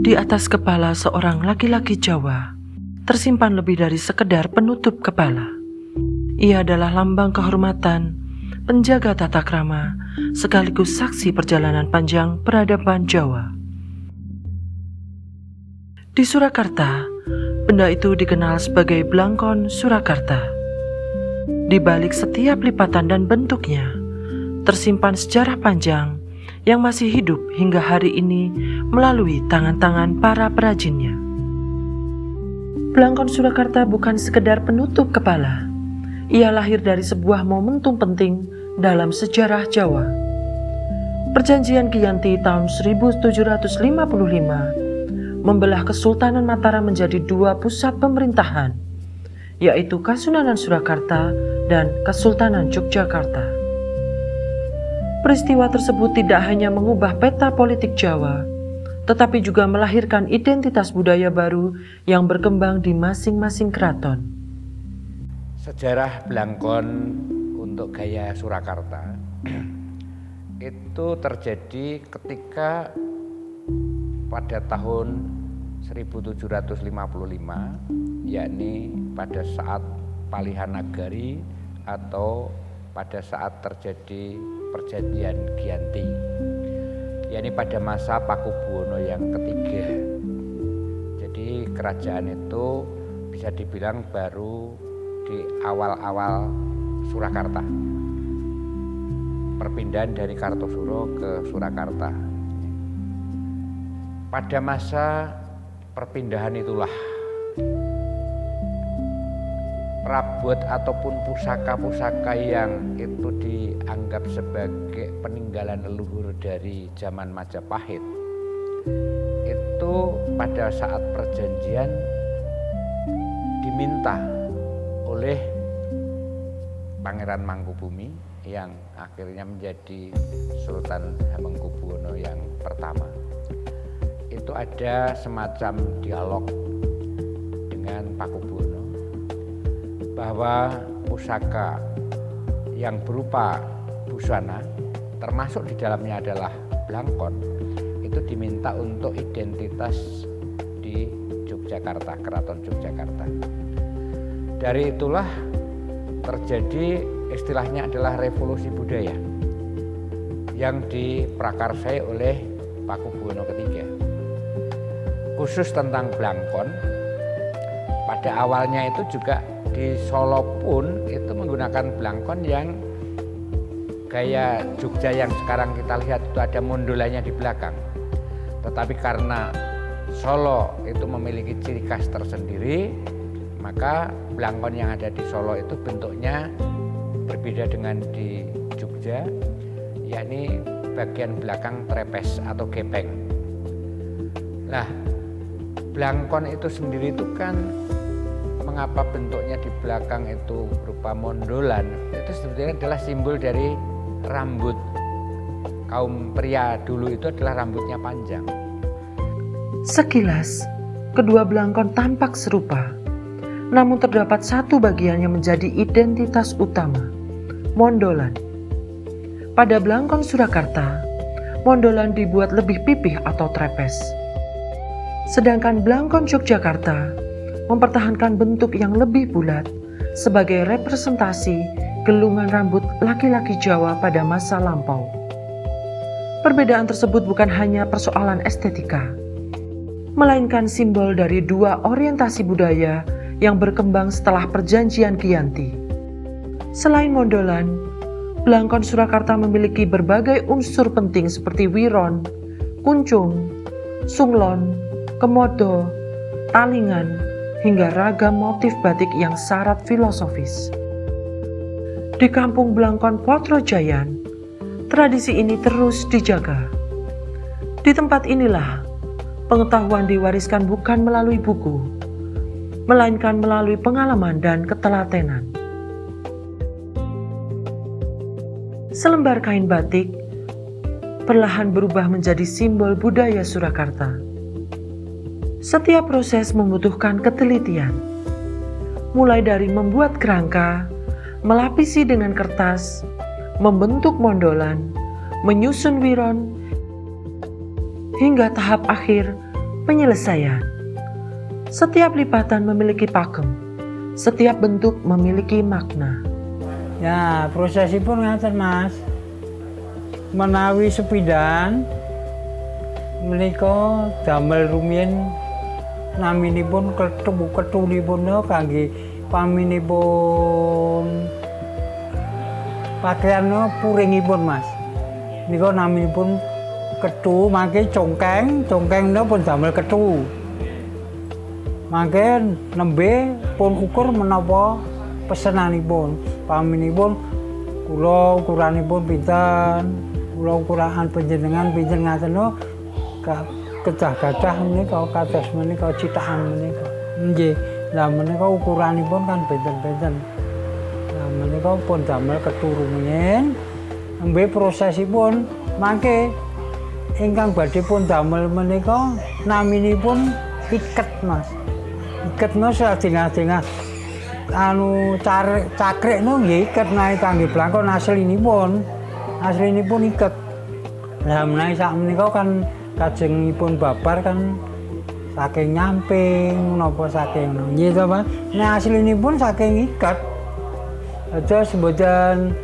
Di atas kepala seorang laki-laki Jawa tersimpan lebih dari sekedar penutup kepala. Ia adalah lambang kehormatan, penjaga tata krama, sekaligus saksi perjalanan panjang peradaban Jawa. Di Surakarta, benda itu dikenal sebagai Blangkon Surakarta. Di balik setiap lipatan dan bentuknya, tersimpan sejarah panjang yang masih hidup hingga hari ini melalui tangan-tangan para perajinnya. Blangkon Surakarta bukan sekedar penutup kepala. Ia lahir dari sebuah momentum penting dalam sejarah Jawa. Perjanjian Giyanti tahun 1755 membelah Kesultanan Mataram menjadi dua pusat pemerintahan, yaitu Kasunanan Surakarta dan Kesultanan Yogyakarta. Peristiwa tersebut tidak hanya mengubah peta politik Jawa, tetapi juga melahirkan identitas budaya baru yang berkembang di masing-masing keraton. Sejarah Blangkon untuk gaya Surakarta itu terjadi ketika pada tahun 1755, yakni pada saat Palihanagari atau pada saat terjadi Perjanjian Giyanti, yakni pada masa Pakubuwono yang ketiga. Jadi kerajaan itu bisa dibilang baru di awal-awal Surakarta, perpindahan dari Kartosuro ke Surakarta. Pada masa perpindahan itulah perabot ataupun pusaka-pusaka yang itu dianggap sebagai peninggalan leluhur dari zaman Majapahit itu pada saat perjanjian diminta oleh Pangeran Mangkubumi yang akhirnya menjadi Sultan Hamengkubuwono yang pertama. Itu ada semacam dialog dengan Pakubuwono bahwa pusaka yang berupa busana, termasuk di dalamnya adalah Blangkon, itu diminta untuk identitas di Yogyakarta, Keraton Yogyakarta. Dari itulah terjadi istilahnya adalah revolusi budaya yang diprakarsai oleh Pakubuwono III. Khusus tentang Blangkon, pada awalnya itu juga di Solo pun itu menggunakan Blangkon yang gaya Jogja yang sekarang kita lihat itu ada mondolannya di belakang. Tetapi karena Solo itu memiliki ciri khas tersendiri, maka Blangkon yang ada di Solo itu bentuknya berbeda dengan di Jogja, yakni bagian belakang trepes atau gepeng. Nah, Blangkon itu sendiri itu kan mengapa bentuknya di belakang itu berupa mondolan, itu sebetulnya adalah simbol dari rambut. Kaum pria dulu itu adalah rambutnya panjang. Sekilas, kedua Blangkon tampak serupa. Namun terdapat satu bagian yang menjadi identitas utama, mondolan. Pada Blangkon Surakarta, mondolan dibuat lebih pipih atau trepes. Sedangkan Blangkon Yogyakarta mempertahankan bentuk yang lebih bulat sebagai representasi gelungan rambut laki-laki Jawa pada masa lampau. Perbedaan tersebut bukan hanya persoalan estetika, melainkan simbol dari dua orientasi budaya yang berkembang setelah Perjanjian Giyanti. Selain mondolan, Blangkon Surakarta memiliki berbagai unsur penting seperti wiron, kuncung, sunglon, kemodo, talingan, hingga ragam motif batik yang syarat filosofis. Di kampung Blangkon Potrojayan, tradisi ini terus dijaga. Di tempat inilah pengetahuan diwariskan bukan melalui buku, melainkan melalui pengalaman dan ketelatenan. Selembar kain batik perlahan berubah menjadi simbol budaya Surakarta. Setiap proses membutuhkan ketelitian, mulai dari membuat kerangka, melapisi dengan kertas, membentuk mondolan, menyusun wiron, hingga tahap akhir Penyelesaian. Setiap lipatan memiliki pakem, setiap bentuk memiliki makna. Ya, prosesipun ngaten Mas. Menawi sepidan menika damel rumiyin naminipun ketulipun kangge paminipun pakaian puringipun Mas. Nika naminipun ketu mangke congkeng pun damel ketu. Mangke nembe pun ukur menapa pesenanipun. Paminipun kula ukuranipun pinten, kula ukuran panjenengan pinten ngaten kedah gadah menika kados menika cithakan menika. Nggih, lah menika ukuranipun kan benten-benten. Lah menika pun damel ketu rumiyin. Nembe prosesipun mangke ingkang badhe pun damel menika naminipun iket Mas. Iket no sadengah-dengah cakrik no nggih iket naik kangge blangkon aslinipun iket. Lah menawi sak menika kan kajengipun babar kan saking nyamping napa saking nggih to Mas. Nek aslinipun saking iket. Terus mboten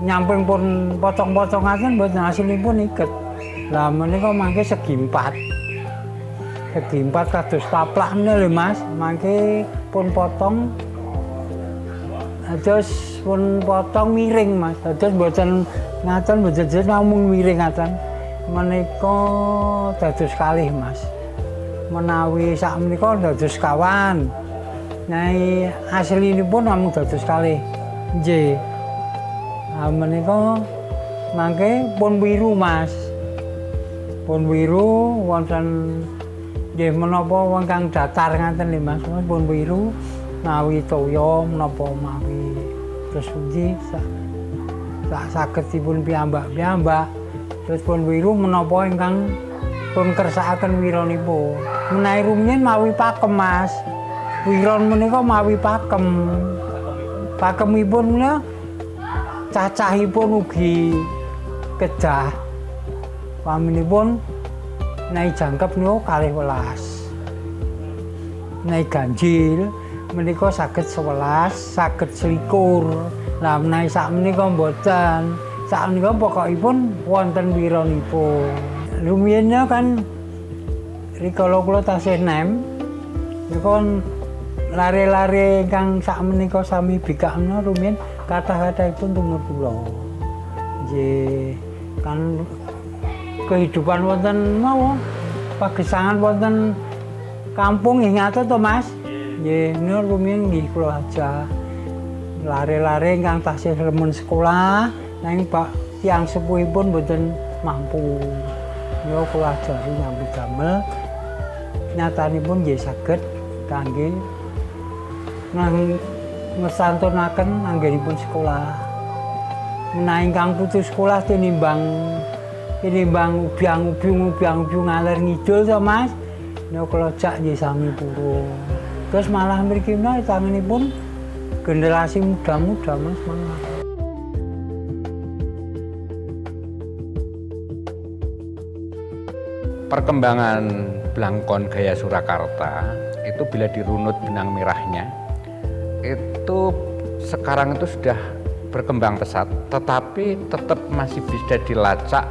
nyamping pun potong-potongaken mboten aslinipun iket. Lah menika mangke segi empat kados taplak meneh lho Mas, mangke pun potong terus pun potong miring Mas. Terus mboten ngaten mboten namung miring ngaten. Menika dados kalih Mas. Menawi sak menika dados kawan. Nai aslinipun namung dados kalih. Nggih. Menika mangke pun biru Mas. Pun biru wonten nggih menapa wong kang datar ngaten lho Mas, pun biru mawi toya menapa mawi terus pundi sagedipun piyambak-piyambak. Terus pun biru menapa ingkang pun kersakaken wiranipun. Menawi rumiyin mawi pakem Mas. Wiron menika mawi pakem. Pakemipun menika cacahipun ugi kedah. Paminipun naik jangkep niku 12. Naik ganjil menika saged 11, saged 21. Lah menawi sak menika mboten. Sak menika pokokipun wonten wiranipun. Rumiyin kan rikala kula tasih nem niku lare-lare ingkang sak menika sami bikak menika rumiyin kathah-kathahipun tumur kula. Nggih, kan kehidupan wonten mawon pagesangan wonten kampung nggih ngaten to Mas. Nggih niku rumiyin nggih kula aja lare-lare ingkang tasih remen sekolah nanging Pak tiyang sepuhipun mboten mampu. Niku kula ajari nyambut damel nyatanipun nggih saged kangge ngesantunaken anggenipun sekolah. Menawi ingkang putus sekolah tinimbang ubyang-ubyung ngalir ngidul to Mas. Niku kula jak nggih sami purun. Terus malah mriki menawi tanganipun generasi muda-muda Mas malah. Perkembangan blangkon gaya Surakarta itu bila dirunut benang merahnya itu sekarang itu sudah berkembang pesat, tetapi tetap masih bisa dilacak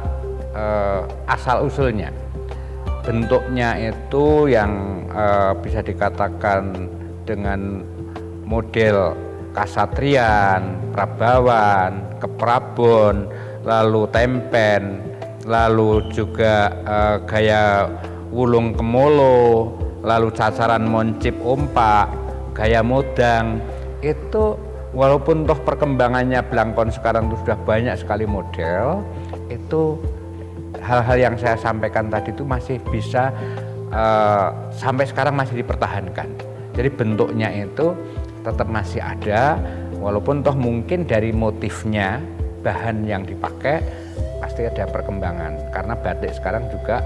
asal usulnya. Bentuknya itu yang bisa dikatakan dengan model kasatrian, prabawan, keprabon, lalu tempen, lalu juga gaya wulung kemolo, lalu cacaran moncip ompak, gaya modang. Itu walaupun toh perkembangannya blangkon sekarang itu sudah banyak sekali model, itu hal-hal yang saya sampaikan tadi itu masih bisa sampai sekarang masih dipertahankan. Jadi bentuknya itu tetap masih ada, walaupun toh mungkin dari motifnya, bahan yang dipakai pasti ada perkembangan. Karena batik sekarang juga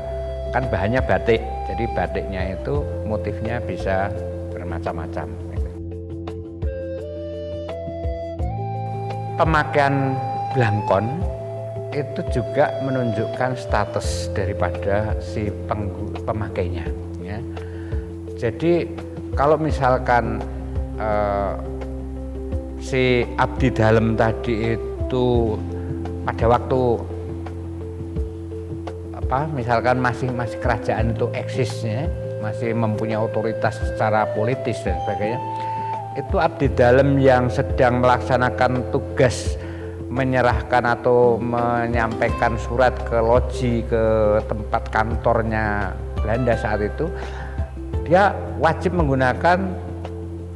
kan bahannya batik, jadi batiknya itu motifnya bisa bermacam-macam. Pemakaian blangkon itu juga menunjukkan status daripada si pemakainya. Ya. Jadi kalau misalkan si abdi dalem tadi itu pada waktu misalkan masih kerajaan itu eksisnya, masih mempunyai otoritas secara politis dan sebagainya, itu abdi dalem yang sedang melaksanakan tugas menyerahkan atau menyampaikan surat ke loji, ke tempat kantornya Belanda saat itu, dia wajib menggunakan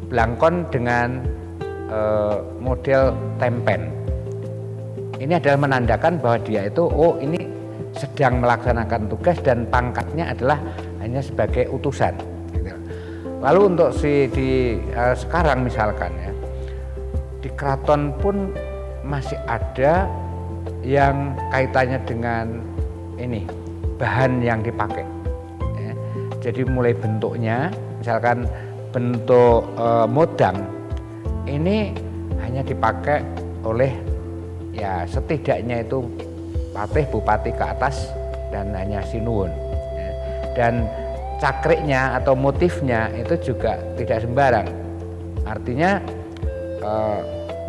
blangkon dengan model tempen. Ini adalah menandakan bahwa dia itu, oh ini sedang melaksanakan tugas dan pangkatnya adalah hanya sebagai utusan. Lalu untuk sekarang misalkan ya, di keraton pun masih ada yang kaitannya dengan ini bahan yang dipakai. Ya. Jadi mulai bentuknya, misalkan bentuk modang ini hanya dipakai oleh ya setidaknya itu patih bupati ke atas dan hanya sinuwun. Ya. Dan cakriknya atau motifnya itu juga tidak sembarang. Artinya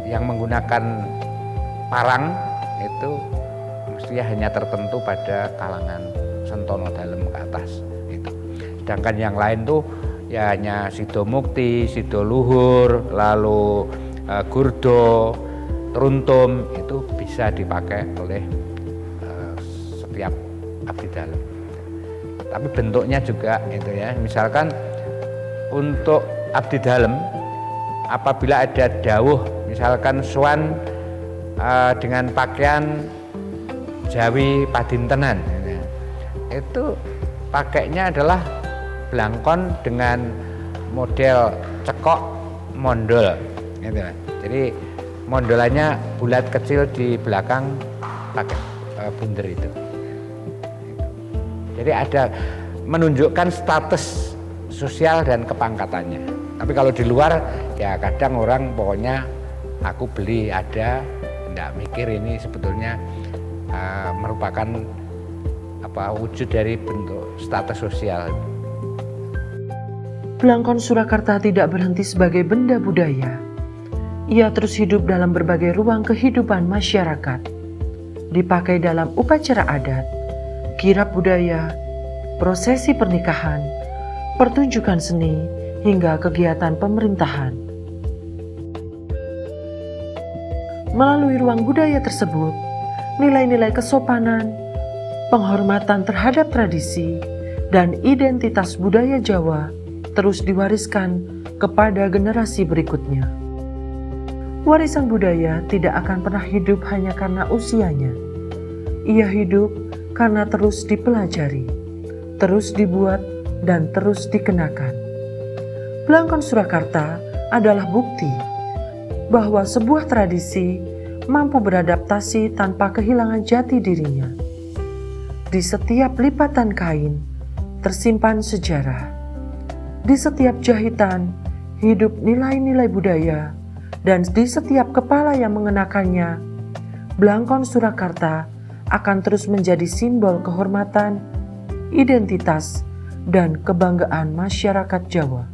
yang menggunakan parang itu mestinya hanya tertentu pada kalangan sentono dalem ke atas itu. Sedangkan yang lain tuh ya hanya sido mukti, sido luhur, lalu gurdo, truntum itu bisa dipakai oleh setiap abdi dalem. Tapi bentuknya juga itu ya. Misalkan untuk abdi dalem apabila ada dawuh misalkan sowan dengan pakaian Jawi Padintenan, itu pakainya adalah blangkon dengan model cekok mondol, gitu. Jadi mondolannya bulat kecil di belakang pakai bunder itu. Jadi ada menunjukkan status sosial dan kepangkatannya. Tapi kalau di luar ya kadang orang pokoknya aku beli ada, tidak mikir ini sebetulnya merupakan wujud dari bentuk status sosial. Blangkon Surakarta tidak berhenti sebagai benda budaya. Ia terus hidup dalam berbagai ruang kehidupan masyarakat. Dipakai dalam upacara adat, kirab budaya, prosesi pernikahan, pertunjukan seni, hingga kegiatan pemerintahan. Melalui ruang budaya tersebut, nilai-nilai kesopanan, penghormatan terhadap tradisi, dan identitas budaya Jawa terus diwariskan kepada generasi berikutnya. Warisan budaya tidak akan pernah hidup hanya karena usianya. Ia hidup karena terus dipelajari, terus dibuat, dan terus dikenakan. Blangkon Surakarta adalah bukti bahwa sebuah tradisi mampu beradaptasi tanpa kehilangan jati dirinya. Di setiap lipatan kain tersimpan sejarah. Di setiap jahitan hidup nilai-nilai budaya, dan di setiap kepala yang mengenakannya, Blangkon Surakarta akan terus menjadi simbol kehormatan, identitas, dan kebanggaan masyarakat Jawa.